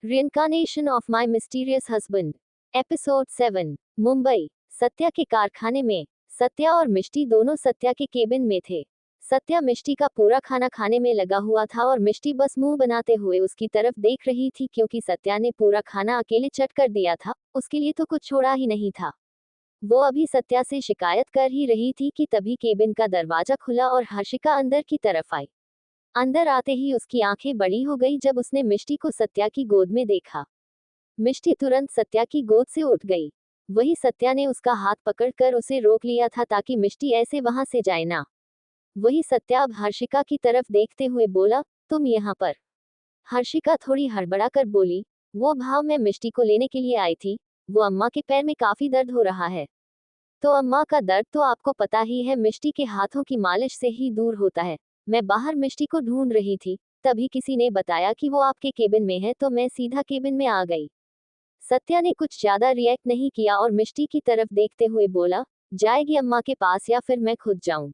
Reincarnation of My Mysterious Husband, episode 7। Mumbai. Satya के कारखाने में सत्या और मिष्टी दोनों सत्या के केबिन में थे। सत्या मिष्टी का पूरा खाना खाने में लगा हुआ था और मिष्टी बस मुंह बनाते हुए उसकी तरफ देख रही थी, क्योंकि सत्या ने पूरा खाना अकेले चट कर दिया था, उसके लिए तो कुछ छोड़ा ही नहीं था। वो अभी सत्या से शिकायत कर ही रही थी कि तभी केबिन का दरवाजा खुला और हर्षिका अंदर की तरफ आई। अंदर आते ही उसकी आंखें बड़ी हो गई जब उसने मिष्टी को सत्या की गोद में देखा। मिष्टी तुरंत सत्या की गोद से उठ गई। वही सत्या ने उसका हाथ पकड़कर उसे रोक लिया था ताकि मिष्टी ऐसे वहां से जाए ना। वही सत्या अब हर्षिका की तरफ देखते हुए बोला, तुम यहाँ पर। हर्षिका थोड़ी हड़बड़ाकर बोली, वो भाव मैं मिष्टी को लेने के लिए आई थी, वो अम्मा के पैर में काफी दर्द हो रहा है। तो अम्मा का दर्द तो आपको पता ही है, मिष्टी के हाथों की मालिश से ही दूर होता है। मैं बाहर मिष्टी को ढूंढ रही थी, तभी किसी ने बताया कि वो आपके केबिन में है, तो मैं सीधा केबिन में आ गई। सत्या ने कुछ ज्यादा रिएक्ट नहीं किया और मिष्टी की तरफ देखते हुए बोला, जाएगी अम्मा के पास या फिर मैं खुद जाऊं?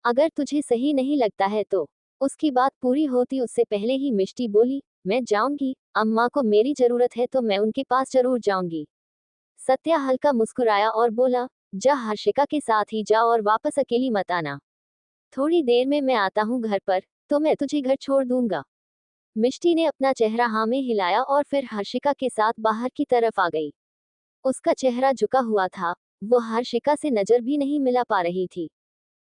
अगर तुझे सही नहीं लगता है तो। उसकी बात पूरी होती उससे पहले ही मिष्टी बोली, मैं जाऊंगी, अम्मा को मेरी जरूरत है तो मैं उनके पास जरूर जाऊंगी। सत्या हल्का मुस्कुराया और बोला, जा हर्षिका के साथ ही जा और वापस अकेली मत आना। थोड़ी देर में मैं आता हूँ घर पर, तो मैं तुझे घर छोड़ दूंगा। मिष्टी ने अपना चेहरा हाँ में हिलाया और फिर हर्षिका के साथ बाहर की तरफ आ गई। उसका चेहरा झुका हुआ था, वो हर्षिका से नजर भी नहीं मिला पा रही थी।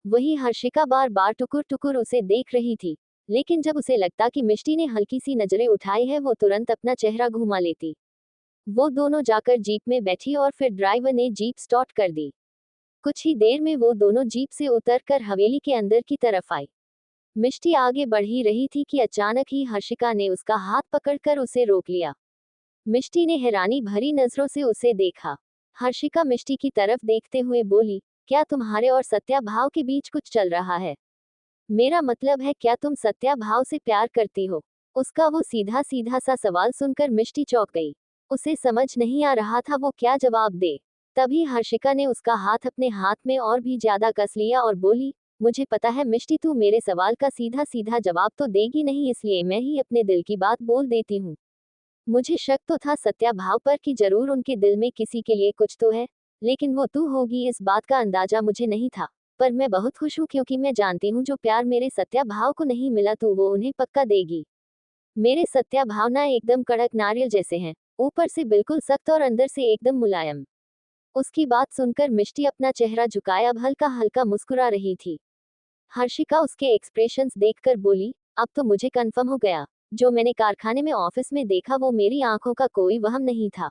वही हर्षिका बार बार टुकुर टुकुर उसे देख रही थी, लेकिन जब उसे लगता कि मिष्टी ने हल्की सी नजरें उठाई है, वो तुरंत अपना चेहरा घुमा लेती। वो दोनों जाकर जीप में बैठी और फिर ड्राइवर ने जीप स्टार्ट कर दी। कुछ ही देर में वो दोनों जीप से उतरकर हवेली के अंदर की तरफ आई। मिष्टी आगे बढ़ ही रही थी कि अचानक ही हर्षिका ने उसका हाथ पकड़कर उसे रोक लिया। मिष्टी ने हैरानी भरी नजरों से उसे देखा। हर्षिका मिष्टी की तरफ देखते हुए बोली, क्या तुम्हारे और सत्या भाव के बीच कुछ चल रहा है? मेरा मतलब है, क्या तुम सत्या भाव से प्यार करती हो? उसका वो सीधा सीधा सा सवाल सुनकर मिष्टी चौंक गई। उसे समझ नहीं आ रहा था वो क्या जवाब दे। तभी हर्षिका ने उसका हाथ अपने हाथ में और भी ज्यादा कस लिया और बोली, मुझे पता है मिष्टी, तू मेरे सवाल का सीधा सीधा जवाब तो देगी नहीं, इसलिए मैं ही अपने दिल की बात बोल देती हूँ। मुझे शक तो था सत्या भाव पर कि जरूर उनके दिल में किसी के लिए कुछ तो है, लेकिन वो तू होगी इस बात का अंदाजा मुझे नहीं था। पर मैं बहुत खुश हूँ, क्योंकि मैं जानती हूँ जो प्यार मेरे सत्या भाव को नहीं मिला तो वो उन्हें पक्का देगी। मेरे सत्या भाव ना एकदम कड़क नारियल जैसे हैं, ऊपर से बिल्कुल सख्त और अंदर से एकदम मुलायम। उसकी बात सुनकर मिष्टी अपना चेहरा झुकाए अब हल्का हल्का मुस्कुरा रही थी। हर्षिका उसके एक्सप्रेशंस देखकर बोली, अब तो मुझे कंफर्म हो गया, जो मैंने कारखाने में ऑफिस में देखा वो मेरी आंखों का कोई वहम नहीं था।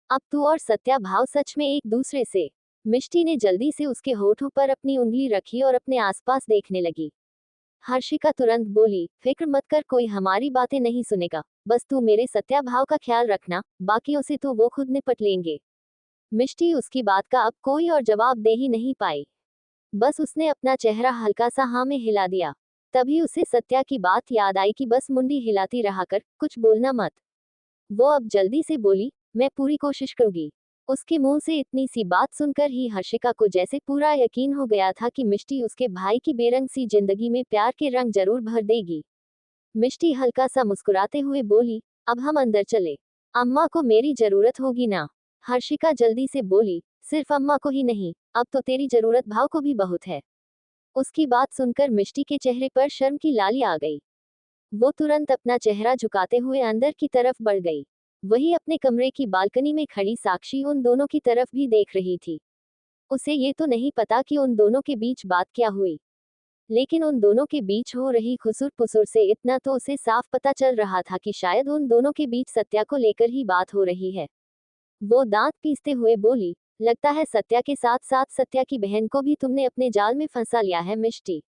अब तू और सत्या भाव सच में एक दूसरे से। मिष्टी ने जल्दी से उसके होठों पर अपनी उंगली रखी और अपने आसपास देखने लगी। हर्षिका तुरंत बोली, फिक्र मत कर, कोई हमारी बातें नहीं सुनेगा, बस तू मेरे सत्या भाव का ख्याल रखना, बाकियों से तो वो खुद निपट लेंगे। मिष्टी उसकी बात का अब कोई और जवाब दे ही नहीं पाई। बस उसने अपना चेहरा हल्का सा हाँ में हिला दिया। तभी उसे सत्या की बात याद आई कि बस मुंडी हिलाती रहा कर, कुछ बोलना मत। वो अब जल्दी से बोली, मैं पूरी कोशिश करूंगी। उसके मुंह से इतनी सी बात सुनकर ही हर्षिका को जैसे पूरा यकीन हो गया था कि मिष्टी उसके भाई की बेरंग सी जिंदगी में प्यार के रंग जरूर भर देगी। मिष्टी हल्का सा मुस्कुराते हुए बोली, अब हम अंदर चले, अम्मा को मेरी जरूरत होगी ना? हर्षिका जल्दी से बोली, सिर्फ अम्मा को ही नहीं, अब तो तेरी जरूरत भाव को भी बहुत है। उसकी बात सुनकर मिष्टी के चेहरे पर शर्म की लाली आ गई। वो तुरंत अपना चेहरा झुकाते हुए अंदर की तरफ बढ़ गई। वही अपने कमरे की बालकनी में खड़ी साक्षी उन दोनों की तरफ भी देख रही थी। उसे ये तो नहीं पता कि उन दोनों के बीच बात क्या हुई, लेकिन उन दोनों के बीच हो रही खुसुर पुसुर से इतना तो उसे साफ पता चल रहा था कि शायद उन दोनों के बीच सत्या को लेकर ही बात हो रही है। वो दांत पीसते हुए बोली, लगता है सत्या के साथ साथ सत्या की बहन को भी तुमने अपने जाल में फंसा लिया है मिष्टी।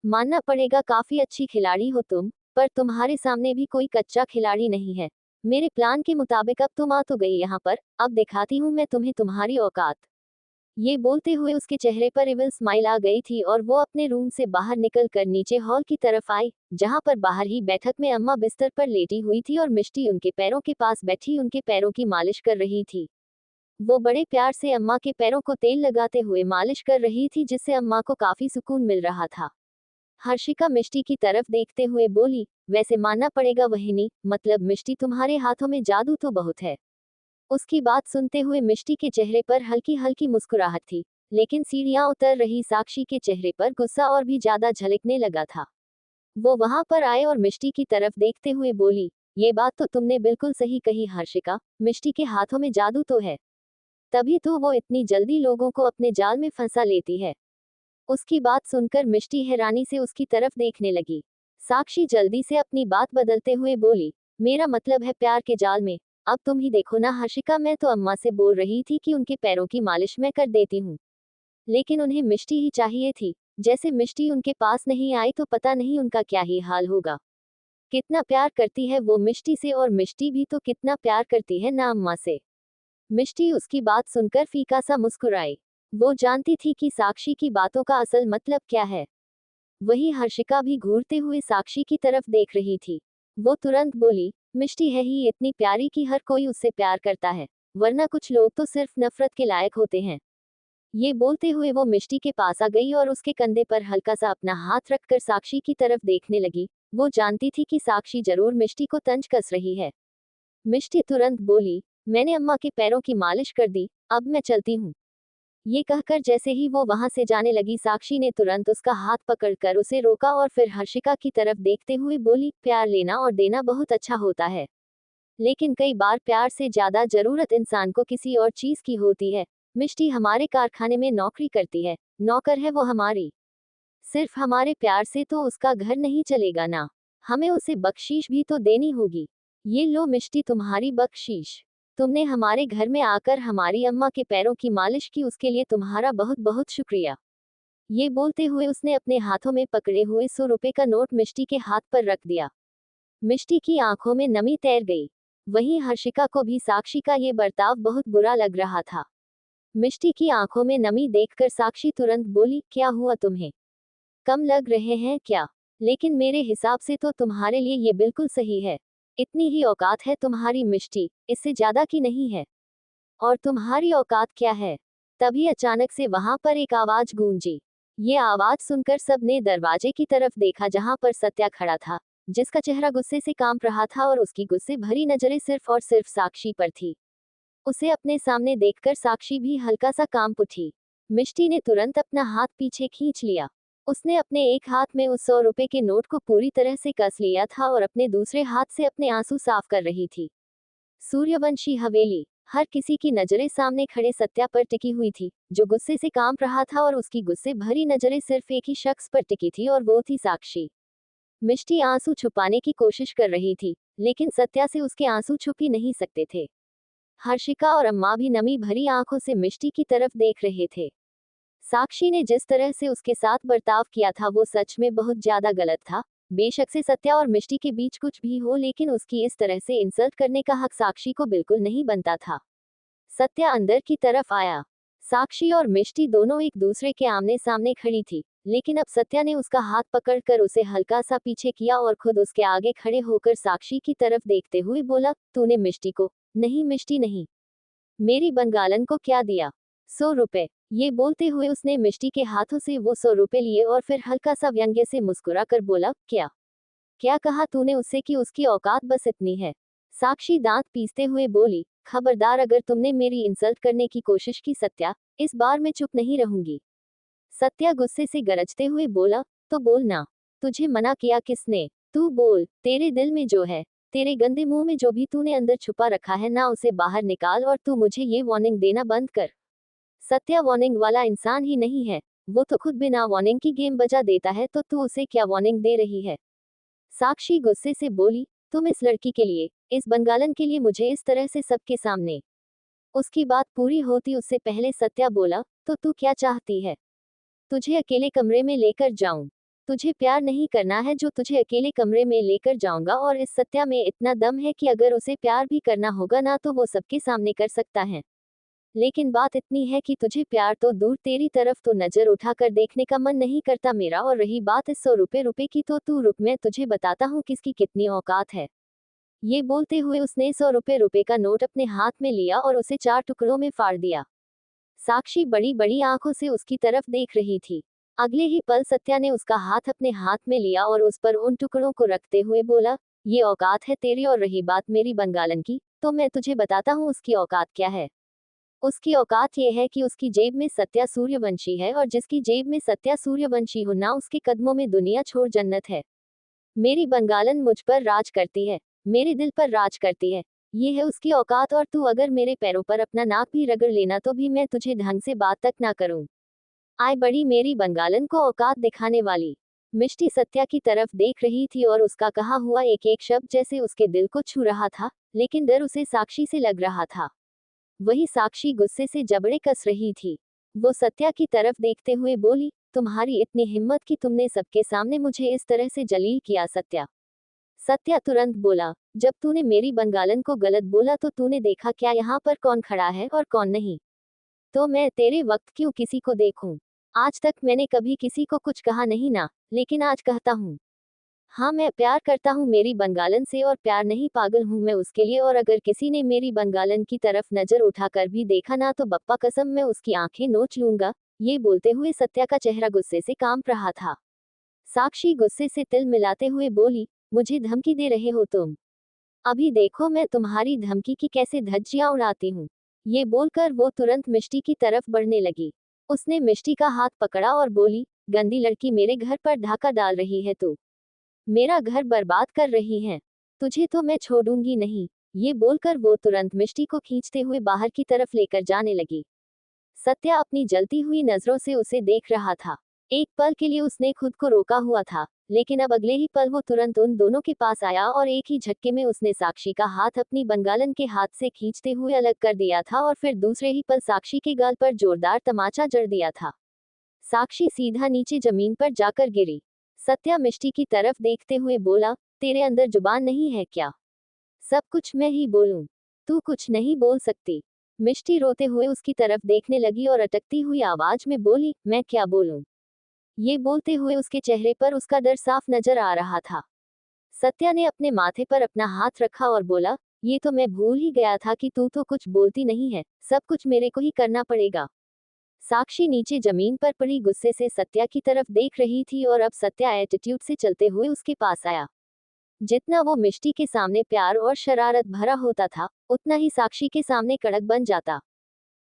मानना पड़ेगा, काफी अच्छी खिलाड़ी हो तुम, पर तुम्हारे सामने भी कोई कच्चा खिलाड़ी नहीं है। मेरे प्लान के मुताबिक अब तुम आ तो गई यहाँ पर, अब दिखाती हूँ मैं तुम्हें तुम्हारी औकात। ये बोलते हुए उसके चेहरे पर इविल स्माइल आ गई थी और वो अपने रूम से बाहर निकलकर नीचे हॉल की तरफ आई, जहाँ पर बाहर ही बैठक में अम्मा बिस्तर पर लेटी हुई थी और मिष्टी उनके पैरों के पास बैठी उनके पैरों की मालिश कर रही थी। वो बड़े प्यार से अम्मा के पैरों को तेल लगाते हुए मालिश कर रही थी, जिससे अम्मा को काफी सुकून मिल रहा था। हर्षिका मिष्टी की तरफ देखते हुए बोली, वैसे मानना पड़ेगा वहिनी, मतलब मिष्टी तुम्हारे हाथों में जादू तो बहुत है। उसकी बात सुनते हुए मिष्टी के चेहरे पर हल्की हल्की मुस्कुराहट थी, लेकिन सीढ़ियां उतर रही साक्षी के चेहरे पर गुस्सा और भी ज्यादा झलकने लगा था। वो वहां पर आए और मिष्टी की तरफ देखते हुए बोली, ये बात तो तुमने बिल्कुल सही कही हर्षिका, मिष्टी के हाथों में जादू तो है, तभी तो वो इतनी जल्दी लोगों को अपने जाल में फंसा लेती है। उसकी बात सुनकर मिष्टी हैरानी से उसकी तरफ देखने लगी। साक्षी जल्दी से अपनी बात बदलते हुए बोली, मेरा मतलब है प्यार के जाल में। अब तुम ही देखो ना हर्षिका, मैं तो अम्मा से बोल रही थी कि उनके पैरों की मालिश मैं कर देती हूँ, लेकिन उन्हें मिष्टी ही चाहिए थी। जैसे मिष्टी उनके पास नहीं आई तो पता नहीं उनका क्या ही हाल होगा। कितना प्यार करती है वो मिष्टी से, और मिष्टी भी तो कितना प्यार करती है ना अम्मा से। मिष्टी उसकी बात सुनकर फीका सा मुस्कुराई। वो जानती थी कि साक्षी की बातों का असल मतलब क्या है। वही हर्षिका भी घूरते हुए साक्षी की तरफ देख रही थी। वो तुरंत बोली, मिष्टी है ही इतनी प्यारी कि हर कोई उससे प्यार करता है, वरना कुछ लोग तो सिर्फ नफरत के लायक होते हैं। ये बोलते हुए वो मिष्टी के पास आ गई और उसके कंधे पर हल्का सा अपना हाथ रखकर साक्षी की तरफ देखने लगी। वो जानती थी कि साक्षी जरूर मिष्टी को तंज कस रही है। मिष्टी तुरंत बोली, मैंने अम्मा के पैरों की मालिश कर दी, अब मैं चलती हूँ। ये कहकर जैसे ही वो वहां से जाने लगी, साक्षी ने तुरंत उसका हाथ पकड़कर उसे रोका और फिर हर्षिका की तरफ देखते हुए बोली, प्यार लेना और देना बहुत अच्छा होता है, लेकिन कई बार प्यार से ज्यादा जरूरत इंसान को किसी और चीज की होती है। मिष्टी हमारे कारखाने में नौकरी करती है, नौकर है वो हमारी। सिर्फ हमारे प्यार से तो उसका घर नहीं चलेगा ना, हमें उसे बख्शीश भी तो देनी होगी। ये लो मिष्टी तुम्हारी बख्शीश, तुमने हमारे घर में आकर हमारी अम्मा के पैरों की मालिश की, उसके लिए तुम्हारा बहुत बहुत शुक्रिया। ये बोलते हुए उसने अपने हाथों में पकड़े हुए 100 रुपए का नोट मिष्टी के हाथ पर रख दिया। मिष्टी की आंखों में नमी तैर गई। वहीं हर्षिका को भी साक्षी का ये बर्ताव बहुत बुरा लग रहा था। मिष्टी की आंखों में नमी देखकर साक्षी तुरंत बोली, क्या हुआ तुम्हें, कम लग रहे हैं क्या? लेकिन मेरे हिसाब से तो तुम्हारे लिए ये बिल्कुल सही है। इतनी ही औकात है तुम्हारी मिष्टी, इससे ज्यादा की नहीं है। और तुम्हारी औकात क्या है? तभी अचानक से वहां पर एक आवाज गूंजी। ये आवाज सुनकर सबने दरवाजे की तरफ देखा, जहां पर सत्या खड़ा था, जिसका चेहरा गुस्से से कांप रहा था और उसकी गुस्से भरी नजरें सिर्फ और सिर्फ साक्षी पर थी। उसे अपने सामने देखकर साक्षी भी हल्का सा कांप उठी। मिष्टी ने तुरंत अपना हाथ पीछे खींच लिया। उसने अपने एक हाथ में उस 100 रुपए के नोट को पूरी तरह से कस लिया था और अपने दूसरे हाथ से अपने आंसू साफ कर रही थी। सूर्यवंशी हवेली। हर किसी की नजरें सामने खड़े सत्या पर टिकी हुई थी, जो गुस्से से कांप रहा था, और उसकी गुस्से भरी नजरें सिर्फ एक ही शख्स पर टिकी थी और वो थी साक्षी। मिष्टी आंसू छुपाने की कोशिश कर रही थी, लेकिन सत्या से उसके आंसू छुप ही नहीं सकते थे। हर्षिका और अम्मा भी नमी भरी आंखों से मिष्टी की तरफ देख रहे थे। साक्षी ने जिस तरह से उसके साथ बर्ताव किया था वो सच में बहुत ज्यादा गलत था। बेशक से सत्या और मिष्टी के बीच कुछ भी हो, लेकिन उसकी इस तरह से इंसल्ट करने का हक साक्षी को बिल्कुल नहीं बनता था। सत्या अंदर की तरफ आया। साक्षी और मिष्टी दोनों एक दूसरे के आमने सामने खड़ी थी, लेकिन अब सत्या ने उसका हाथ पकड़कर उसे हल्का सा पीछे किया और खुद उसके आगे खड़े होकर साक्षी की तरफ देखते हुए बोला, तूने मिष्टी को, नहीं मिष्टी नहीं, मेरी बंगालन को क्या दिया? 100 रुपए। ये बोलते हुए उसने मिष्टी के हाथों से वो 100 रुपए लिए और फिर हल्का सा व्यंग्य से मुस्कुरा कर बोला, क्या क्या कहा तूने उससे कि उसकी औकात बस इतनी है? साक्षी दांत पीसते हुए बोली, खबरदार अगर तुमने मेरी इंसल्ट करने की कोशिश की सत्या, इस बार मैं चुप नहीं रहूंगी। सत्या गुस्से से गरजते हुए बोला, तो बोल ना, तुझे मना किया किसने? तू बोल, तेरे दिल में जो है, तेरे गंदे मुंह में जो भी तूने अंदर छुपा रखा है ना, उसे बाहर निकाल और तू मुझे ये वार्निंग देना बंद कर। सत्या वार्निंग वाला इंसान ही नहीं है, वो तो खुद बिना वार्निंग की गेम बजा देता है, तो तू उसे क्या वार्निंग दे रही है? साक्षी गुस्से से बोली, तुम इस लड़की के लिए, इस बंगालन के लिए मुझे इस तरह से सबके सामने। उसकी बात पूरी होती उससे पहले सत्या बोला, तो तू क्या चाहती है? तुझे अकेले कमरे में लेकर जाऊं? तुझे प्यार नहीं करना है जो तुझे अकेले कमरे में लेकर जाऊंगा, और इस सत्या में इतना दम है कि अगर उसे प्यार भी करना होगा ना तो वो सबके सामने कर सकता है। लेकिन बात इतनी है कि तुझे प्यार तो दूर, तेरी तरफ तो नजर उठाकर देखने का मन नहीं करता मेरा। और रही बात इस 100 रुपए की, तो तू रुक, मैं तुझे बताता हूँ किसकी कितनी औकात है। ये बोलते हुए उसने 100 रुपए का नोट अपने हाथ में लिया और उसे 4 टुकड़ों में फाड़ दिया। साक्षी बड़ी बड़ी आंखों से उसकी तरफ देख रही थी। अगले ही पल सत्या ने उसका हाथ अपने हाथ में लिया और उस पर उन टुकड़ों को रखते हुए बोला, ये औकात है तेरी, और रही बात मेरी बंगालन की, तो मैं तुझे बताता हूँ उसकी औकात क्या है। उसकी औकात ये है कि उसकी जेब में सत्या सूर्यवंशी है, और जिसकी जेब में सत्या सूर्यवंशी हो ना, उसके कदमों में दुनिया छोड़ जन्नत है। मेरी बंगालन मुझ पर राज करती है, मेरे दिल पर राज करती है। ये है उसकी औकात, और तू अगर मेरे पैरों पर अपना नाक भी रगड़ लेना तो भी मैं तुझे ढंग से बात तक ना करूं। आय बड़ी मेरी बंगालन को औकात दिखाने वाली। मिष्टी सत्या की तरफ देख रही थी और उसका कहा हुआ एक एक शब्द जैसे उसके दिल को छू रहा था, लेकिन डर उसे साक्षी से लग रहा था। वही साक्षी गुस्से से जबड़े कस रही थी। वो सत्या की तरफ देखते हुए बोली, तुम्हारी इतनी हिम्मत कि तुमने सबके सामने मुझे इस तरह से जलील किया सत्या। सत्या तुरंत बोला, जब तूने मेरी बंगालन को गलत बोला तो तूने देखा क्या यहाँ पर कौन खड़ा है और कौन नहीं? तो मैं तेरे वक्त क्यों किसी को देखूं? आज तक मैंने कभी किसी को कुछ कहा नहीं ना, लेकिन आज कहता हूँ। हाँ, मैं प्यार करता हूँ मेरी बंगालन से, और प्यार नहीं पागल हूँ मैं उसके लिए, और अगर किसी ने मेरी बंगालन की तरफ नजर उठाकर भी देखा ना तो बप्पा कसम मैं उसकी आंखें नोच लूंगा। ये बोलते हुए सत्या का चेहरा गुस्से से कांप रहा था। साक्षी गुस्से से तिल मिलाते हुए बोली, मुझे धमकी दे रहे हो तुम? अभी देखो मैं तुम्हारी धमकी की कैसे धज्जियां उड़ाती हूँ। ये बोलकर वो तुरंत मिष्टी की तरफ बढ़ने लगी। उसने मिष्टी का हाथ पकड़ा और बोली, गंदी लड़की, मेरे घर पर धाका डाल रही है तू। मेरा घर बर्बाद कर रही है। तुझे तो मैं छोड़ूंगी नहीं। ये बोलकर वो तुरंत मिष्टी को खींचते हुए बाहर की तरफ लेकर जाने लगी। सत्या अपनी जलती हुई नजरों से उसे देख रहा था। एक पल के लिए उसने खुद को रोका हुआ था, लेकिन अब अगले ही पल वो तुरंत उन दोनों के पास आया और एक ही झटके में उसने साक्षी का हाथ अपनी बंगालन के हाथ से खींचते हुए अलग कर दिया था, और फिर दूसरे ही पल साक्षी के गाल पर जोरदार तमाचा जड़ दिया था। साक्षी सीधा नीचे जमीन पर जाकर गिरी। सत्या मिष्टी की तरफ देखते हुए बोला, तेरे अंदर जुबान नहीं है क्या? सब कुछ मैं ही बोलूं? तू कुछ नहीं बोल सकती। मिष्टी रोते हुए उसकी तरफ देखने लगी और अटकती हुई आवाज में बोली, मैं क्या बोलूं? ये बोलते हुए उसके चेहरे पर उसका डर साफ नजर आ रहा था। सत्या ने अपने माथे पर अपना हाथ रखा और बोला, ये तो मैं भूल ही गया था कि तू तो कुछ बोलती नहीं है, सब कुछ मेरे को ही करना पड़ेगा। साक्षी नीचे जमीन पर पड़ी गुस्से से सत्या की तरफ देख रही थी, और अब सत्या एटीट्यूड से चलते हुए उसके पास आया। जितना वो मिष्टी के सामने प्यार और शरारत भरा होता था, उतना ही साक्षी के सामने कड़क बन जाता।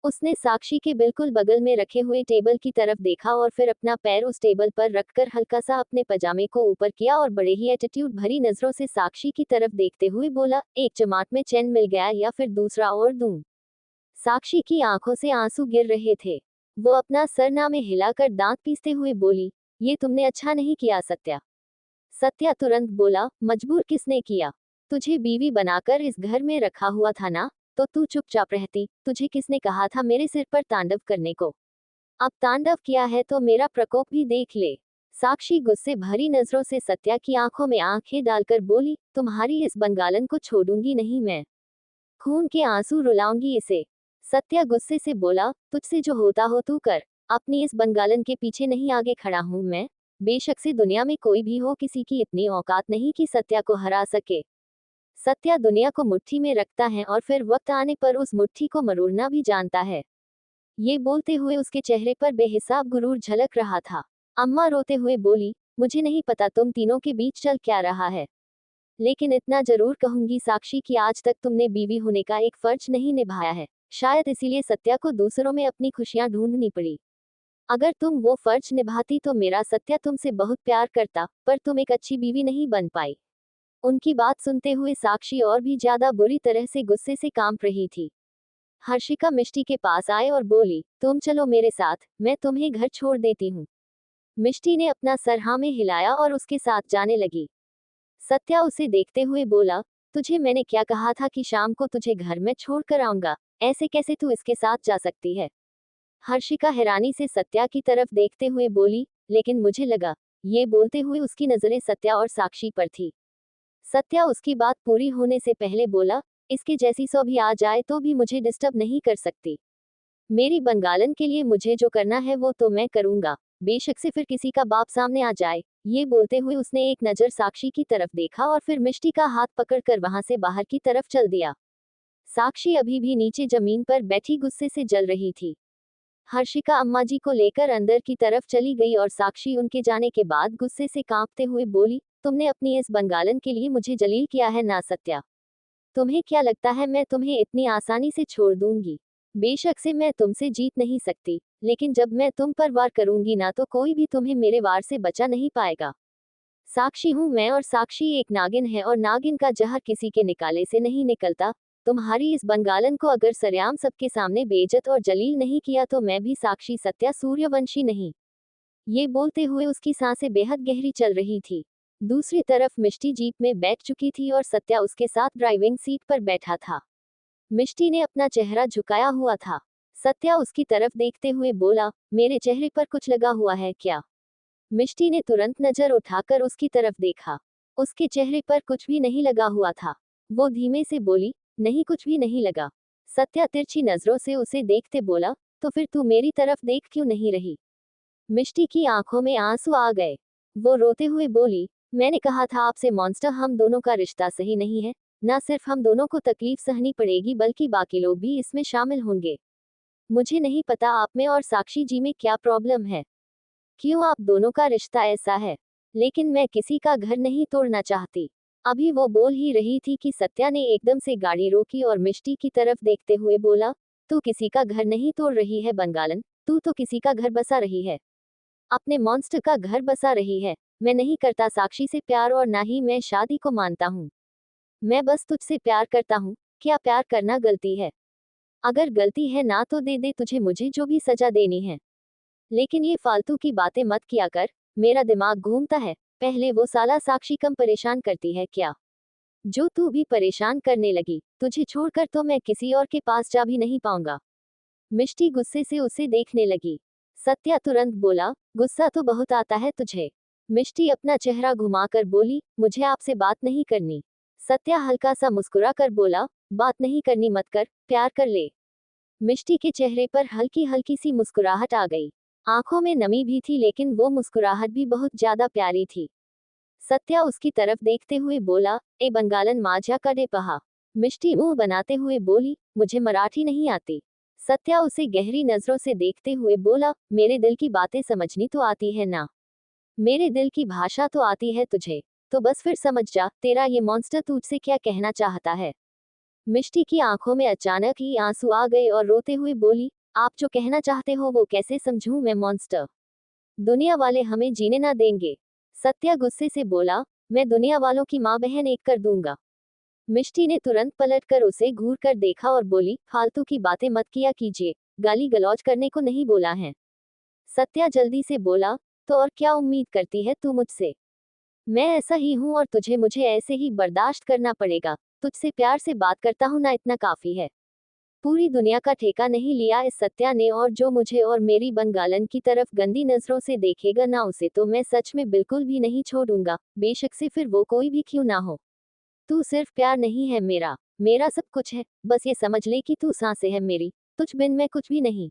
उसने साक्षी के बिल्कुल बगल में रखे हुए टेबल की तरफ देखा और फिर अपना पैर उस टेबल पर रखकर हल्का सा अपने पजामे को ऊपर किया और बड़े ही एटीट्यूड भरी नजरों से साक्षी की तरफ देखते हुए बोला, एक चमाट में चैन मिल गया या फिर दूसरा और दूं? साक्षी की आंखों से आंसू गिर रहे थे। वो अपना सरनामे हिलाकर दांत पीसते हुए बोली, ये तुमने अच्छा नहीं किया सत्या। सत्या तुरंत बोला, मजबूर किसने किया? तुझे बीवी बनाकर इस घर में रखा हुआ था ना, तो तू चुपचाप रहती। तुझे किसने कहा था मेरे सिर पर तांडव करने को? अब तांडव किया है तो मेरा प्रकोप भी देख ले। साक्षी गुस्से भरी नजरों से सत्या की आंखों में आंखें डालकर बोली, तुम्हारी इस बंगालन को छोड़ूंगी नहीं मैं। खून के आंसू रुलाऊंगी इसे। सत्या गुस्से से बोला, तुझसे जो होता हो तू कर। अपनी इस बंगालन के पीछे नहीं आगे खड़ा हूं मैं। बेशक से दुनिया में कोई भी हो, किसी की इतनी औकात नहीं कि सत्या को हरा सके। सत्या दुनिया को मुट्ठी में रखता है और फिर वक्त आने पर उस मुट्ठी को मरोड़ना भी जानता है। ये बोलते हुए उसके चेहरे पर बेहिसाब गुरूर झलक रहा था। अम्मा रोते हुए बोली, मुझे नहीं पता तुम तीनों के बीच चल क्या रहा है, लेकिन इतना जरूर कहूंगी साक्षी कि आज तक तुमने बीवी होने का एक फर्ज नहीं निभाया है। शायद इसीलिए सत्या को दूसरों में अपनी खुशियां ढूंढनी पड़ी। अगर तुम वो फर्ज निभाती तो मेरा सत्या तुमसे बहुत प्यार करता, पर तुम एक अच्छी बीवी नहीं बन पाई। उनकी बात सुनते हुए साक्षी और भी ज्यादा बुरी तरह से गुस्से से कांप रही थी। हर्षिका मिष्टी के पास आए और बोली, तुम चलो मेरे साथ, मैं तुम्हें घर छोड़ देती हूँ। मिष्टी ने अपना सर हाँ में हिलाया और उसके साथ जाने लगी। सत्या उसे देखते हुए बोला, तुझे मैंने क्या कहा था कि शाम को तुझे घर में छोड़ कर आऊंगा, ऐसे कैसे तू इसके साथ जा सकती है? हर्षिका हैरानी से सत्या की तरफ देखते हुए बोली, लेकिन मुझे लगा। ये बोलते हुए उसकी नजरें सत्या और साक्षी पर थी। सत्या उसकी बात पूरी होने से पहले बोला, इसके जैसी सौ भी आ जाए तो भी मुझे डिस्टर्ब नहीं कर सकती। मेरी बंगालन के लिए मुझे जो करना है वो तो मैं करूंगा, बेशक से फिर किसी का बाप सामने आ जाए। ये बोलते हुए उसने एक नजर साक्षी की तरफ देखा और फिर मिष्टी का हाथ पकड़कर वहां से बाहर की तरफ चल दिया। साक्षी अभी भी नीचे जमीन पर बैठी गुस्से से जल रही थी। हर्षिका अम्मा जी को लेकर अंदर की तरफ चली गई और साक्षी उनके जाने के बाद गुस्से से कांपते हुए बोली, तुमने अपनी इस बंगालन के लिए मुझे जलील किया है ना सत्या। तुम्हें क्या लगता है मैं तुम्हें इतनी आसानी से छोड़ दूंगी? बेशक से मैं तुमसे जीत नहीं सकती, लेकिन जब मैं तुम पर वार करूंगी ना तो कोई भी तुम्हें मेरे वार से बचा नहीं पाएगा। साक्षी हूं मैं और साक्षी एक नागिन है और नागिन का जहर किसी के निकाले से नहीं निकलता। तुम्हारी इस बंगालन को अगर सरेआम सबके सामने बेइज्जत और जलील नहीं किया तो मैं भी साक्षी सत्या सूर्यवंशी नहीं। ये बोलते हुए उसकी सांसें बेहद गहरी चल रही थी। दूसरी तरफ मिष्टी जीप में बैठ चुकी थी और सत्या उसके साथ ड्राइविंग सीट पर बैठा था। मिष्टी ने अपना चेहरा झुकाया हुआ था। सत्या उसकी तरफ देखते हुए बोला, मेरे चेहरे पर कुछ लगा हुआ है क्या? मिष्टी ने तुरंत नजर उठाकर उसकी तरफ देखा। उसके चेहरे पर कुछ भी नहीं लगा हुआ था। वो धीमे से बोली, नहीं कुछ भी नहीं लगा। सत्या तिरछी नजरों से उसे देखते बोला, तो फिर तू मेरी तरफ देख क्यों नहीं रही? मिष्टी की आंखों में आंसू आ गए। वो रोते हुए बोली, मैंने कहा था आपसे मॉन्स्टर, हम दोनों का रिश्ता सही नहीं है। ना सिर्फ हम दोनों को तकलीफ सहनी पड़ेगी बल्कि बाकी लोग भी इसमें शामिल होंगे। मुझे नहीं पता आप में और साक्षी जी में क्या प्रॉब्लम है, क्यों आप दोनों का रिश्ता ऐसा है, लेकिन मैं किसी का घर नहीं तोड़ना चाहती। अभी वो बोल ही रही थी कि सत्या ने एकदम से गाड़ी रोकी और मिष्टी की तरफ देखते हुए बोला, तू किसी का घर नहीं तोड़ रही है बंगालन, तू तो किसी का घर बसा रही है। अपने मॉन्स्टर का घर बसा रही है। मैं नहीं करता साक्षी से प्यार और ना ही मैं शादी को मानता हूँ। मैं बस तुझसे प्यार करता हूँ। क्या प्यार करना गलती है? अगर गलती है ना तो दे दे तुझे मुझे जो भी सजा देनी है, लेकिन ये फालतू की बातें मत किया कर। मेरा दिमाग घूमता है। पहले वो साला साक्षी कम परेशान करती है क्या, जो तू भी परेशान करने लगी? तुझे छोड़कर तो मैं किसी और के पास जा भी नहीं पाऊंगा। मिष्टी गुस्से से उसे देखने लगी। सत्या तुरंत बोला, गुस्सा तो बहुत आता है तुझे। मिष्टी अपना चेहरा घुमाकर बोली, मुझे आपसे बात नहीं करनी। सत्या हल्का सा मुस्कुरा कर बोला, बात नहीं करनी मत कर, प्यार कर ले। मिष्टी के चेहरे पर हल्की हल्की सी मुस्कुराहट आ गई। आंखों में नमी भी थी लेकिन वो मुस्कुराहट भी बहुत ज्यादा प्यारी थी। सत्या उसकी तरफ देखते हुए बोला, ए बंगालन माझा कड़े पहा। मिष्टी मुंह बनाते हुए बोली, मुझे मराठी नहीं आती। सत्या उसे गहरी नजरों से देखते हुए बोला, मेरे दिल की बातें समझनी तो आती है ना? मेरे दिल की भाषा तो आती है तुझे, तो बस फिर समझ जा, तेरा ये मॉन्स्टर तुझसे क्या कहना चाहता है। मिष्टी की आंखों में अचानक ही आंसू आ गए और रोते हुए बोली, आप जो कहना चाहते हो वो कैसे समझूं मैं मॉन्स्टर? दुनिया वाले हमें जीने ना देंगे। सत्या गुस्से से बोला, मैं दुनिया वालों की माँ बहन एक कर दूंगा। मिष्टी ने तुरंत पलटकर उसे घूर कर देखा और बोली, फालतू की बातें मत किया कीजिए, गाली गलौज करने को नहीं बोला है। सत्या जल्दी से बोला, तो और क्या उम्मीद करती है तू मुझसे? मैं ऐसा ही हूं और तुझे मुझे ऐसे ही बर्दाश्त करना पड़ेगा। तुझसे प्यार से बात करता हूं ना, इतना काफी है। पूरी दुनिया का ठेका नहीं लिया इस सत्या ने, और जो मुझे और मेरी बंगालन की तरफ गंदी नजरों से देखेगा ना, उसे तो मैं सच में बिल्कुल भी नहीं छोड़ूंगा, बेशक से फिर वो कोई भी क्यों ना हो। तू सिर्फ प्यार नहीं है मेरा, मेरा सब कुछ है। बस ये समझ ले कि तू सांसें है मेरी, तुझ बिन मैं कुछ भी नहीं।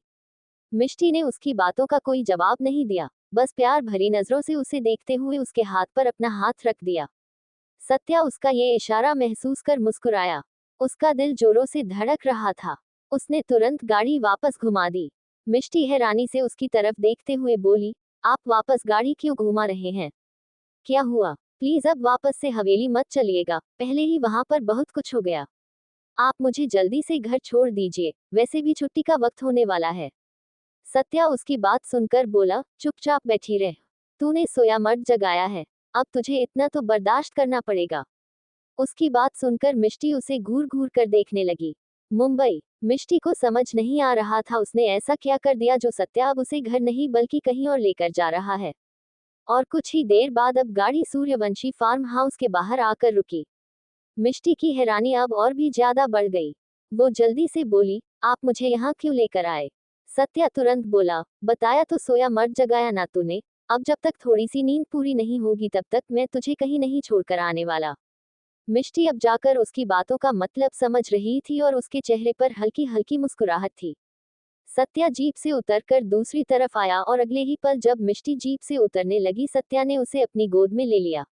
मिष्टी ने उसकी बातों का कोई जवाब नहीं दिया, बस प्यार भरी नजरों से उसे देखते हुए उसके हाथ पर अपना हाथ रख दिया। सत्या उसका ये इशारा महसूस कर मुस्कुराया। उसका दिल जोरों से धड़क रहा था। उसने तुरंत गाड़ी वापस घुमा दी। मिष्टी हैरानी से उसकी तरफ देखते हुए बोली, आप वापस गाड़ी क्यों घुमा रहे हैं? क्या हुआ? प्लीज अब वापस से हवेली मत चलिएगा, पहले ही वहां पर बहुत कुछ हो गया। आप मुझे जल्दी से घर छोड़ दीजिए, वैसे भी छुट्टी का वक्त होने वाला है। सत्या उसकी बात सुनकर बोला, चुपचाप बैठी रह। तूने सोया मर्द जगाया है, अब तुझे इतना तो बर्दाश्त करना पड़ेगा। उसकी बात सुनकर मिष्टी उसे घूर घूर कर देखने लगी। मुंबई। मिष्टी को समझ नहीं आ रहा था उसने ऐसा क्या कर दिया जो सत्या अब उसे घर नहीं बल्कि कहीं और लेकर जा रहा है। और कुछ ही देर बाद अब गाड़ी सूर्यवंशी फार्म हाउस के बाहर आकर रुकी। मिष्टी की हैरानी अब और भी ज्यादा बढ़ गई। वो जल्दी से बोली, आप मुझे यहाँ क्यों लेकर आए? सत्या तुरंत बोला, बताया तो सोया मर्द जगाया ना तूने। अब जब तक थोड़ी सी नींद पूरी नहीं होगी तब तक मैं तुझे कहीं नहीं छोड़कर आने वाला। मिष्टी अब जाकर उसकी बातों का मतलब समझ रही थी और उसके चेहरे पर हल्की हल्की मुस्कुराहट थी। सत्या जीप से उतरकर दूसरी तरफ आया और अगले ही पल जब मिष्टी जीप से उतरने लगी सत्या ने उसे अपनी गोद में ले लिया।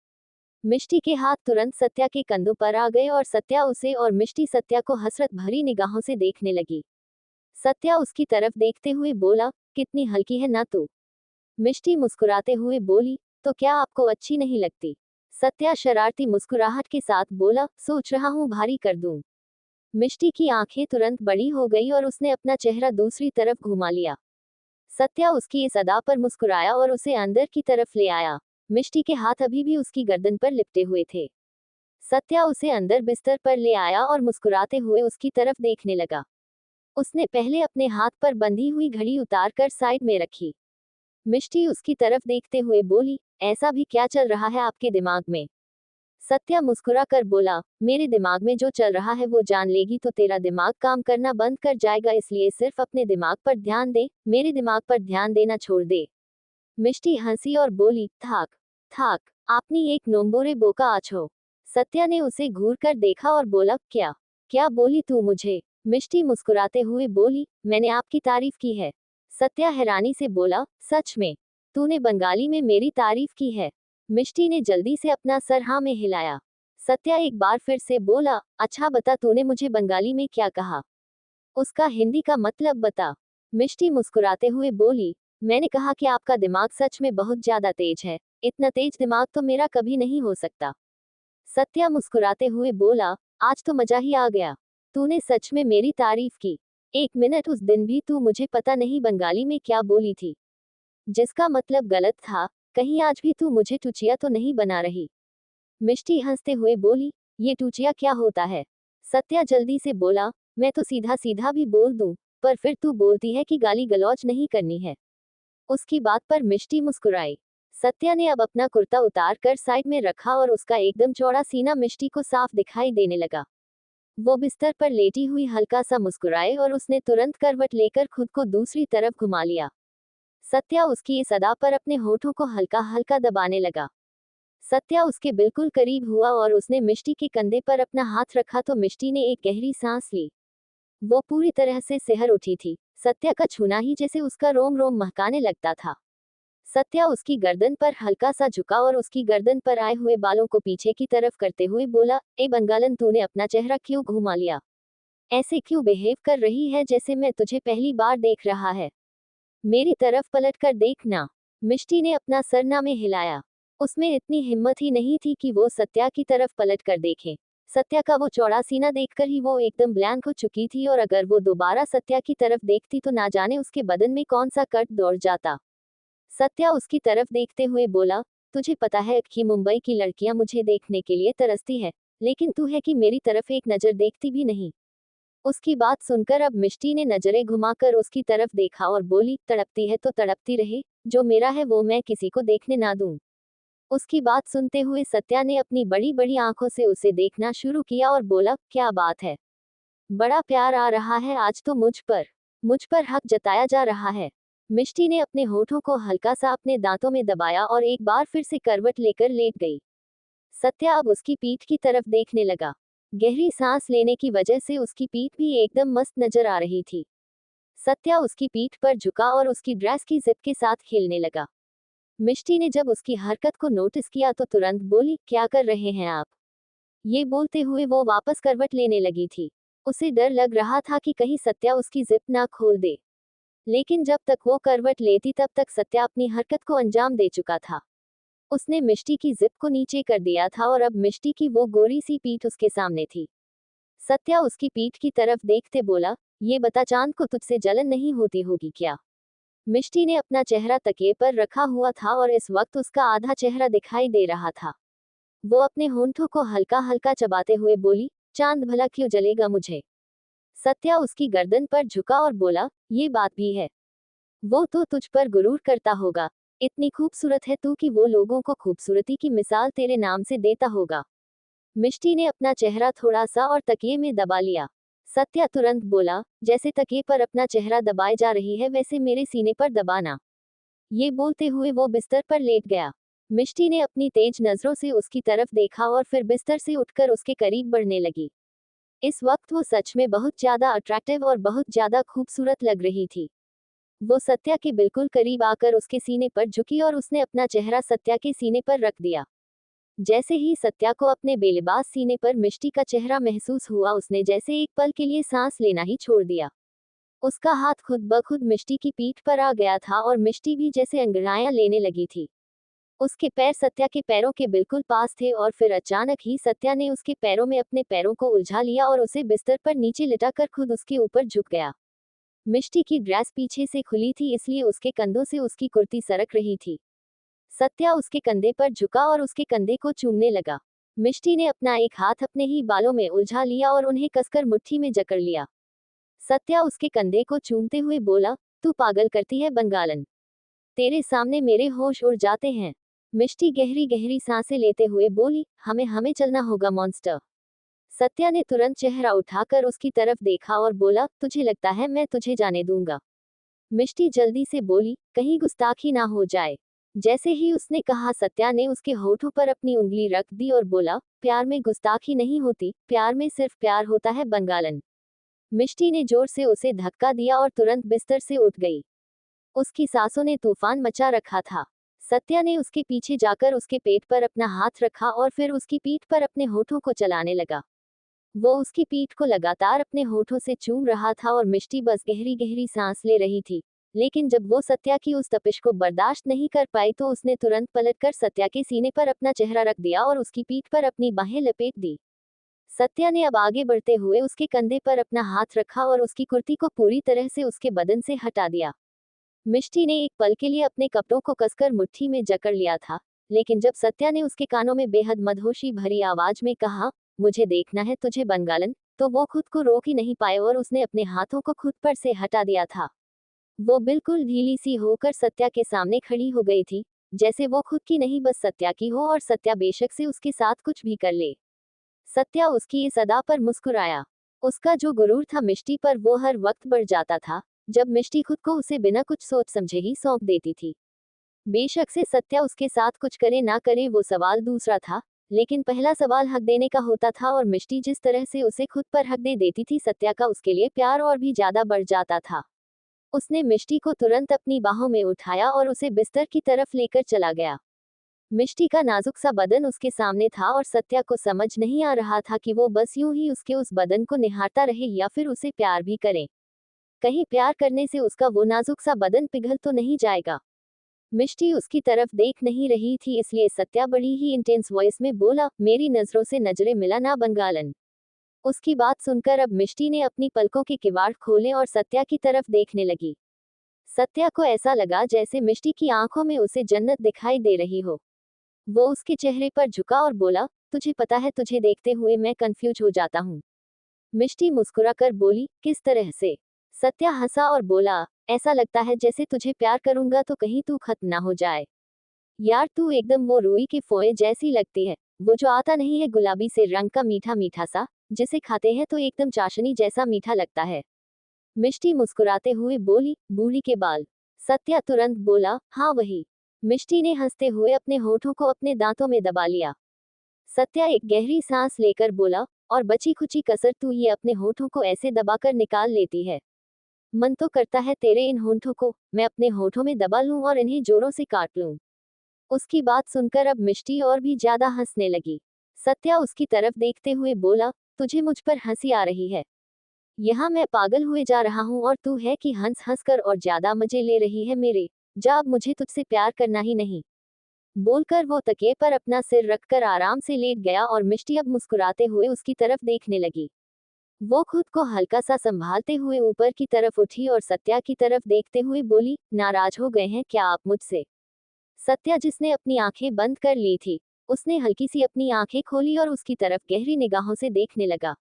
मिष्टी के हाथ तुरंत सत्या के कंधों पर आ गए और सत्या उसे और मिष्टी सत्या को हसरत भरी निगाहों से देखने लगी। सत्या उसकी तरफ देखते हुए बोला, कितनी हल्की है ना तू। मिष्टी मुस्कुराते हुए बोली, तो क्या आपको अच्छी नहीं लगती। सत्या शरारती मुस्कुराहट के साथ बोला, सोच रहा हूँ भारी कर दूं। मिष्टी की आंखें तुरंत बड़ी हो गई और उसने अपना चेहरा दूसरी तरफ घुमा लिया। सत्या उसकी इस अदा पर मुस्कुराया और उसे अंदर की तरफ ले आया। मिष्टी के हाथ अभी भी उसकी गर्दन पर लिपटे हुए थे। सत्या उसे अंदर बिस्तर पर ले आया और मुस्कुराते हुए उसकी तरफ देखने लगा। उसने पहले अपने हाथ पर बंधी हुई घड़ी उतार कर साइड में रखी। मिष्टी उसकी तरफ देखते हुए बोली, ऐसा भी क्या चल रहा है आपके दिमाग में। सत्या मुस्कुरा कर बोला, मेरे दिमाग में जो चल रहा है वो जान लेगी तो तेरा दिमाग काम करना बंद कर जाएगा, इसलिए सिर्फ अपने दिमाग पर ध्यान दे, मेरे दिमाग पर ध्यान देना छोड़ दे। मिष्टी हंसी और बोली, थाक थाक, आपनी एक नोम्बोरे बोका आछो। सत्या ने उसे घूर कर देखा और बोला, क्या क्या बोली तू मुझे। मिष्टी मुस्कुराते हुए बोली, मैंने आपकी तारीफ की है। सत्या हैरानी से बोला, सच में तूने बंगाली में मेरी तारीफ की है। मिष्टी ने जल्दी से अपना सर हाँ में हिलाया। सत्या एक बार फिर से बोला, अच्छा बता तूने मुझे बंगाली में क्या कहा, उसका हिंदी का मतलब बता। मिष्टी मुस्कुराते हुए बोली, मैंने कहा कि आपका दिमाग सच में बहुत ज्यादा तेज है, इतना तेज दिमाग तो मेरा कभी नहीं हो सकता। सत्या मुस्कुराते हुए बोला, आज तो मजा ही आ गया, तूने सच में मेरी तारीफ की। एक मिनट, उस दिन भी तू मुझे पता नहीं बंगाली में क्या बोली थी, जिसका मतलब गलत था, कहीं आज भी तू मुझे टुचिया तो नहीं बना रही। मिष्टी हंसते हुए बोली, ये टुचिया क्या होता है। सत्या जल्दी से बोला, मैं तो सीधा सीधा भी बोल दूं, पर फिर तू बोलती है कि गाली गलौज नहीं करनी है। उसकी बात पर मिष्टी मुस्कुराई। सत्या ने अब अपना कुर्ता उतार कर साइड में रखा और उसका एकदम चौड़ा सीना मिष्टी को साफ दिखाई देने लगा। वो बिस्तर पर लेटी हुई हल्का सा मुस्कुराए और उसने तुरंत करवट लेकर खुद को दूसरी तरफ घुमा लिया। सत्या उसकी इस अदा पर अपने होठों को हल्का हल्का दबाने लगा। सत्या उसके बिल्कुल करीब हुआ और उसने मिष्टी के कंधे पर अपना हाथ रखा तो मिष्टी ने एक गहरी सांस ली। वो पूरी तरह से सिहर उठी थी। सत्या का छूना ही जैसे उसका रोम रोम महकाने लगता था। सत्या उसकी गर्दन पर हल्का सा झुका और उसकी गर्दन पर आए हुए बालों को पीछे की तरफ करते हुए बोला, ए बंगालन, तूने अपना चेहरा क्यों घुमा लिया, ऐसे क्यों बिहेव कर रही है जैसे मैं तुझे पहली बार देख रहा है। मेरी तरफ पलट कर देखना। मिष्टी ने अपना सरना में हिलाया। उसमें इतनी हिम्मत ही नहीं थी कि वो सत्या की तरफ पलट कर देखे। सत्या का वो चौड़ा सीना देखकर ही वो एकदम ब्लैंक हो चुकी थी और अगर वो दोबारा सत्या की तरफ देखती तो ना जाने उसके बदन में कौन सा कट दौड़ जाता। सत्या उसकी तरफ देखते हुए बोला, तुझे पता है कि मुंबई की लड़कियां मुझे देखने के लिए तरसती है, लेकिन तू है कि मेरी तरफ एक नजर देखती भी नहीं। उसकी बात सुनकर अब मिष्टी ने नजरें घुमाकर उसकी तरफ देखा और बोली, तड़पती है तो तड़पती रहे, जो मेरा है वो मैं किसी को देखने ना दूं। उसकी बात सुनते हुए सत्या ने अपनी बड़ी बड़ी आंखों से उसे देखना शुरू किया और बोला, क्या बात है, बड़ा प्यार आ रहा है आज तो मुझ पर हक जताया जा रहा है। मिष्टी ने अपने होठों को हल्का सा अपने दांतों में दबाया और एक बार फिर से करवट लेकर लेट गई। सत्या अब उसकी पीठ की तरफ देखने लगा। गहरी सांस लेने की वजह से उसकी पीठ भी एकदम मस्त नजर आ रही थी। सत्या उसकी पीठ पर झुका और उसकी ड्रेस की जिप के साथ खेलने लगा। मिष्टी ने जब उसकी हरकत को नोटिस किया तो तुरंत बोली, क्या कर रहे हैं आप। ये बोलते हुए वो वापस करवट लेने लगी थी। उसे डर लग रहा था कि कहीं सत्या उसकी जिप ना खोल दे, लेकिन जब तक वो करवट लेती तब तक सत्या अपनी हरकत को अंजाम दे चुका था। उसने मिष्टी की जिप को नीचे कर दिया था और अब मिष्टी की वो गोरी सी पीठ उसके सामने थी। सत्या उसकी पीठ की तरफ देखते बोला, ये बता चांद को तुझसे जलन नहीं होती होगी क्या। मिष्टी ने अपना चेहरा तकिए पर रखा हुआ था और इस वक्त उसका आधा चेहरा दिखाई दे रहा था। वो अपने होंठों को हल्का हल्का चबाते हुए बोली, चांद भला क्यों जलेगा मुझे। सत्या उसकी गर्दन पर झुका और बोला, ये बात भी है, वो तो तुझ पर गुरूर करता होगा, इतनी खूबसूरत है तू कि वो लोगों को खूबसूरती की मिसाल तेरे नाम से देता होगा। मिष्टी ने अपना चेहरा थोड़ा सा और तकिए में दबा लिया। सत्या तुरंत बोला, जैसे तकिए पर अपना चेहरा दबाए जा रही है वैसे मेरे सीने पर दबाना। ये बोलते हुए वो बिस्तर पर लेट गया। मिष्टी ने अपनी तेज नजरों से उसकी तरफ देखा और फिर बिस्तर से उठकर उसके करीब बढ़ने लगी। इस वक्त वो सच में बहुत ज्यादा अट्रैक्टिव और बहुत ज्यादा खूबसूरत लग रही थी। वो सत्या के बिल्कुल करीब आकर उसके सीने पर झुकी और उसने अपना चेहरा सत्या के सीने पर रख दिया। जैसे ही सत्या को अपने बेलिबास सीने पर मिष्टी का चेहरा महसूस हुआ उसने जैसे एक पल के लिए सांस लेना ही छोड़ दिया। उसका हाथ खुद ब खुद मिष्टी की पीठ पर आ गया था और मिष्टी भी जैसे अंगड़ाइयां लेने लगी थी। उसके पैर सत्या के पैरों के बिल्कुल पास थे और फिर अचानक ही सत्या ने उसके पैरों में अपने पैरों को उलझा लिया और उसे बिस्तर पर नीचे लिटाकर खुद उसके ऊपर झुक गया। मिष्टी की ड्रेस पीछे से खुली थी, इसलिए उसके कंधों से उसकी कुर्ती सरक रही थी। सत्या उसके कंधे पर झुका और उसके कंधे को चूमने लगा। मिष्टी ने अपना एक हाथ अपने ही बालों में उलझा लिया और उन्हें कसकर मुट्ठी में जकड़ लिया। सत्या उसके कंधे को चूमते हुए बोला, तू पागल करती है बंगालन। तेरे सामने मेरे होश उड़ जाते हैं। मिष्टी गहरी गहरी सांसें लेते हुए बोली, हमें हमें चलना होगा मॉन्स्टर। सत्या ने तुरंत चेहरा उठाकर उसकी तरफ देखा और बोला, तुझे लगता है मैं तुझे जाने दूंगा? मिष्टी जल्दी से बोली, कहीं गुस्ताखी ना हो जाए। जैसे ही उसने कहा सत्या ने उसके होठों पर अपनी उंगली रख दी और बोला, प्यार में गुस्ताखी नहीं होती, प्यार में सिर्फ प्यार होता है बंगालन। मिष्टी ने जोर से उसे धक्का दिया और तुरंत बिस्तर से उठ गई। उसकी सांसों ने तूफान मचा रखा था। सत्या ने उसके पीछे जाकर उसके पेट पर अपना हाथ रखा और फिर उसकी पीठ पर अपने होठों को चलाने लगा। वो उसकी पीठ को लगातार अपने होठों से चूम रहा था और मिष्टी बस गहरी गहरी सांस ले रही थी। लेकिन जब वो सत्या की उस तपिश को बर्दाश्त नहीं कर पाई तो उसने तुरंत पलटकर सत्या के सीने पर अपना चेहरा रख दिया और उसकी पीठ पर अपनी बाहें लपेट दी। सत्या ने अब आगे बढ़ते हुए उसके कंधे पर अपना हाथ रखा और उसकी कुर्ती को पूरी तरह से उसके बदन से हटा दिया। मिष्टी ने एक पल के लिए अपने कपड़ों को कसकर मुट्ठी में जकड़ लिया था, लेकिन जब सत्या ने उसके कानों में बेहद मदहोशी भरी आवाज में कहा, मुझे देखना है तुझे बंगालन, तो वो खुद को रोक ही नहीं पाए और उसने अपने हाथों को खुद पर से हटा दिया था। वो बिल्कुल ढीली सी होकर सत्या के सामने खड़ी हो गई थी, जैसे वो खुद की नहीं बस सत्या की हो और सत्या बेशक से उसके साथ कुछ भी कर ले। सत्या उसकी इस अदा पर मुस्कुराया। उसका जो गुरूर था मिष्टी पर वो हर वक्त बढ़ जाता था, जब मिष्टी खुद को उसे बिना कुछ सोच समझे ही सौंप देती थी। बेशक से सत्या उसके साथ कुछ करे ना करे वो सवाल दूसरा था, लेकिन पहला सवाल हक देने का होता था और मिष्टी जिस तरह से उसे खुद पर हक दे देती थी सत्या का उसके लिए प्यार और भी ज्यादा बढ़ जाता था। उसने मिष्टी को तुरंत अपनी बाहों में उठाया और उसे बिस्तर की तरफ लेकर चला गया। मिष्टी का नाजुक सा बदन उसके सामने था और सत्या को समझ नहीं आ रहा था कि वो बस यूं ही उसके उस बदन को निहारता रहे या फिर उसे प्यार भी करे। कहीं प्यार करने से उसका वो नाजुक सा बदन पिघल तो नहीं जाएगा। मिष्टी उसकी तरफ देख नहीं रही थी, इसलिए सत्या बड़ी ही इंटेंस वॉइस में बोला, मेरी नजरों से नजरें मिला ना बंगालन। उसकी बात सुनकर अब मिष्टी ने अपनी पलकों के किवाड़ खोले और सत्या की तरफ देखने लगी। सत्या को ऐसा लगा जैसे मिष्टी की आंखों में उसे जन्नत दिखाई दे रही हो। वो उसके चेहरे पर झुका और बोला, तुझे पता है तुझे देखते हुए मैं कंफ्यूज हो जाता हूँ। मिष्टी मुस्कुराकर बोली, किस तरह से? सत्या हंसा और बोला, ऐसा लगता है जैसे तुझे प्यार करूंगा तो कहीं तू खत्म ना हो जाए। यार तू एकदम वो रुई के फोए जैसी लगती है, वो जो आता नहीं है गुलाबी से रंग का मीठा मीठा सा, जिसे खाते हैं तो एकदम चाशनी जैसा मीठा लगता है। मिष्टी मुस्कुराते हुए बोली, बूढ़ी के बाल। सत्या तुरंत बोला, हाँ वही। मिष्टी ने हंसते हुए अपने होठों को अपने दांतों में दबा लिया। सत्या एक गहरी सांस लेकर बोला, और बची खुची कसर तू ये अपने होठों को ऐसे दबाकर निकाल लेती है। मन तो करता है तेरे इन होठों को मैं अपने होठों में दबा लूं और इन्हें जोरों से काट लूं। उसकी बात सुनकर अब मिष्टी और भी ज्यादा हंसने लगी। सत्या उसकी तरफ देखते हुए बोला, तुझे मुझ पर हंसी आ रही है? यहाँ मैं पागल हुए जा रहा हूँ और तू है कि हंस हंस कर और ज्यादा मजे ले रही है मेरे। जा, अब मुझे तुझसे प्यार करना ही नहीं। बोलकर वो तकिए पर अपना सिर रखकर आराम से लेट गया और मिष्टी अब मुस्कुराते हुए उसकी तरफ देखने लगी। वो खुद को हल्का सा संभालते हुए ऊपर की तरफ उठी और सत्या की तरफ देखते हुए बोली, नाराज हो गए हैं क्या आप मुझसे? सत्या जिसने अपनी आंखें बंद कर ली थी, उसने हल्की सी अपनी आंखें खोली और उसकी तरफ गहरी निगाहों से देखने लगा।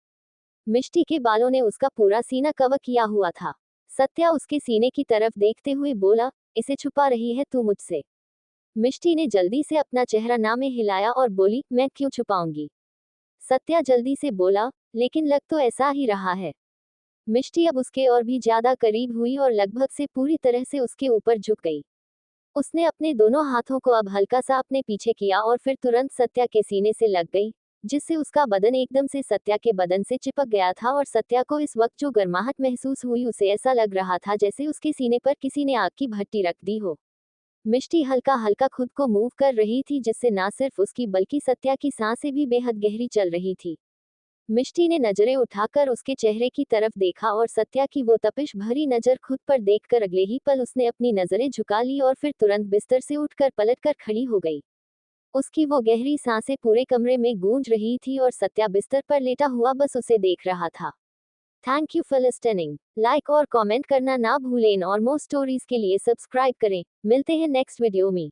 मिष्टी के बालों ने उसका पूरा सीना कवर किया हुआ था। सत्या उसके सीने की तरफ देखते हुए बोला, इसे छुपा रही है तू मुझसे? मिष्टी ने जल्दी से अपना चेहरा ना में हिलाया और बोली, मैं क्यों छुपाऊंगी? सत्या जल्दी से बोला, लेकिन लग तो ऐसा ही रहा है। मिष्टी अब उसके और भी ज्यादा करीब हुई और लगभग से पूरी तरह से उसके ऊपर झुक गई। उसने अपने दोनों हाथों को अब हल्का सा अपने पीछे किया और फिर तुरंत सत्या के सीने से लग गई, जिससे उसका बदन एकदम से सत्या के बदन से चिपक गया था और सत्या को इस वक्त जो गर्माहट महसूस हुई उसे ऐसा लग रहा था जैसे उसके सीने पर किसी ने आग की भट्टी रख दी हो। मिष्टी हल्का हल्का खुद को मूव कर रही थी, जिससे ना सिर्फ उसकी बल्कि सत्या की सांसें भी बेहद गहरी चल रही थी। मिष्टी ने नजरें उठाकर उसके चेहरे की तरफ देखा और सत्या की वो तपिश भरी नजर खुद पर देखकर अगले ही पल उसने अपनी नजरें झुका ली और फिर तुरंत बिस्तर से उठकर पलटकर खड़ी हो गई। उसकी वो गहरी सांसें पूरे कमरे में गूंज रही थी और सत्या बिस्तर पर लेटा हुआ बस उसे देख रहा था। Thank you for listening. Like और कमेंट करना ना भूलें और मोर स्टोरीज के लिए सब्सक्राइब करें। मिलते हैं नेक्स्ट वीडियो में।